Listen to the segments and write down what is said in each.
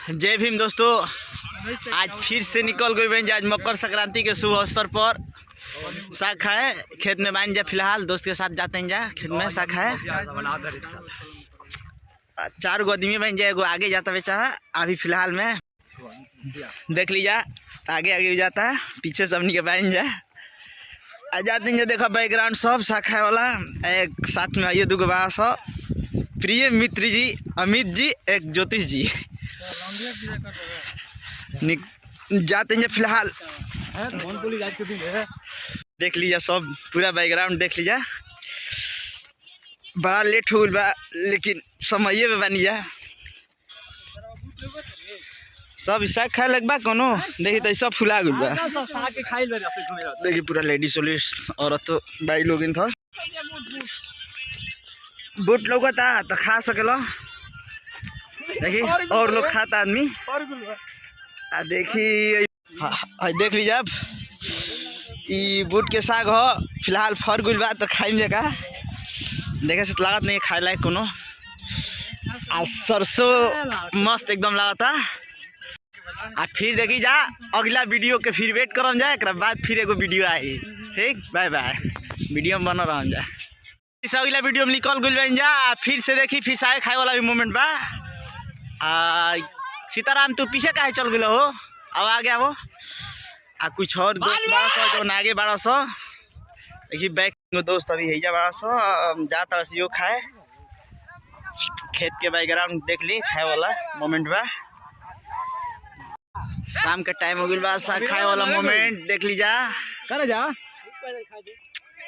जय भीम दोस्तों। आज फिर से निकल गई बहन आज मकर संक्रांति के शुभ अवसर पर साग खाए खेत में बन जा। फिलहाल दोस्त के साथ जाते हैं जा खेत में साग खाए। 4 गो आदमी बन जाए, एगो आगे जाता बेचारा अभी फिलहाल में देख लीजा आगे आगे जाता है, पीछे सब के बन जा आ जाते हैं। देखा बैकग्राउंड सब साग खाए वाला एक साथ में आइए। 2 गो बड़ा सब प्रिय मित्र जी अमित जी एक ज्योतिष जी जाते हैं फिलहाल। देख लीजिए सब पूरा बैकग्राउंड देख लीजिए। बड़ा लेट हो गया लेकिन समय में बनी जा सब साग खाए लग बा कोनो देखी तो सब फुला गल बा। देखिए पूरा लेडीज औरत तो भाई लोग था बूट लोग तो खा सकेलो। देखिए और लोग खाता आदमी देखिए देख लीजिए अब ये बूट के साग हो फिलहाल फर गुल बा तो खाई जगह देखे से लागत नहीं खाए लायक कोनो। आ सरसों मस्त एकदम लागता। आ फिर देखी जा अगला वीडियो के फिर वेट करम जाए एक बाद फिर एगो वीडियो आई। ठीक बाय बाय वीडियो में बना रह जा। इस अगला वीडियो में निकल गुल बन जा। फिर से देखी फिर साग खाए वाला भी मोमेंट बा। सीताराम तू पीछे काहे चल गए हो, अब आ गया वो कुछ और दोस्त 1200 जो आगे 1200 देखिए बैक दोस्त अभी है 1200 जाता रसियो खाए। खेत के बैकग्राउंड देख ली खाए वाला मोमेंट बा। शाम के टाइम हो गया बा साग खाए वाला मोमेंट देख लीजा करे जा।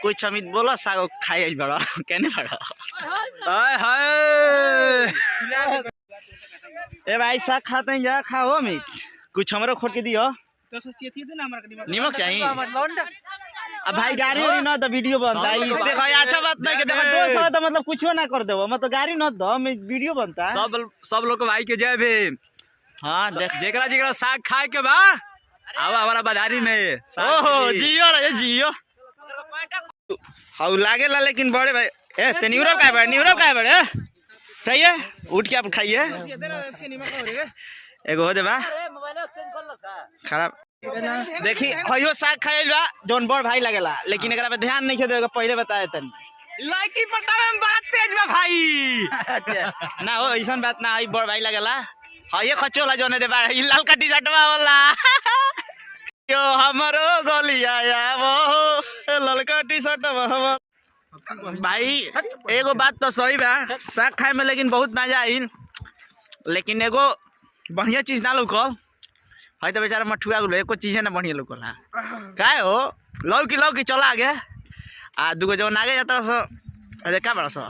कुछ अमित बोला साग खाए बड़ा कहने पड़ा ए भाई साग खाते हैं जा खाओ अमित कुछ हमारा खोट के दियो नीमक चाहिए। अब भाई गाड़ी वाड़ी ना तो वीडियो बनता है देखो अच्छा बात नहीं कि देखो दोस्त तो मतलब कुछ ना कर देवो मतलब गाड़ी न दो वीडियो बनता है। सब लोग भाई के जय भीम। हाँ जेकरा जेकरा साग खाए के बा अब हमारा बाजारी में ओहो जियो रे जियो हाउ लागेला लेकिन बड़े भाई ए ते न्यूरो का बड़े न्यूरो का बड़े चाहिए उठ के आप खाइए एगो हो देबा खराब। देखी हयो साग खाइल बा जोन बड़ भाई लगेला लेकिन एकरा पे ध्यान नहीं देगा पहले बताए तनी लड़की पटावे में बात तेज बा भाई ना हो ऐसा बात ना आई बड़ भाई लगेला। हाँ ये खचोला जोने दे बा लाल का टी-शर्ट वाला यो हमरो गलिया वो ललका टी-शर्ट भाई। एगो बात तो सही बा साग खाए में लेकिन बहुत मजा आई लेकिन एगो बढ़िया चीज ना लौकल है तो बेचारा मठुआ गुलो एको चीज़ ना बढ़िया लौकल है काहे हो लौकी चला आगे 2 गो जौन आगे जाता सो अरे क्या बड़ा सो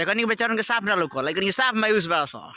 एक बेचारा उनके साफ ना लौकल लेकिन ये साफ मायूस बड़ा सो।